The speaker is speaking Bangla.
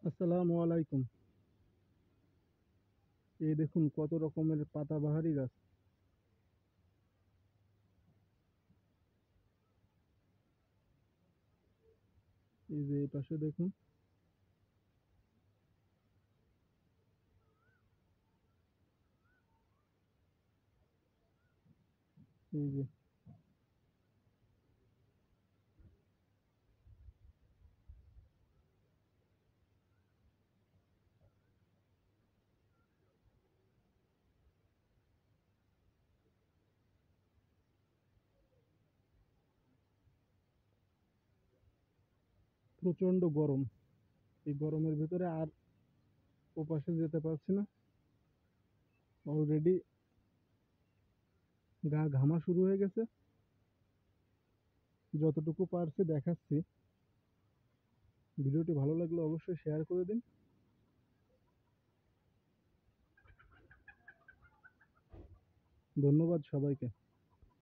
আসসালামু আলাইকুম। এই দেখুন কত রকমের পাতাবাহারি গাছ। এই যে এই পাশে দেখুন। এই যে প্রচন্ড গরম। এই গরমের ভিতরে আর ওপাশে যেতে পারছি না। অলরেডি গা ঘামা শুরু হয়ে গেছে। যতটুকু পারছি দেখাচ্ছি। ভিডিওটি ভালো লাগলে অবশ্যই শেয়ার করে দিন। ধন্যবাদ সবাইকে।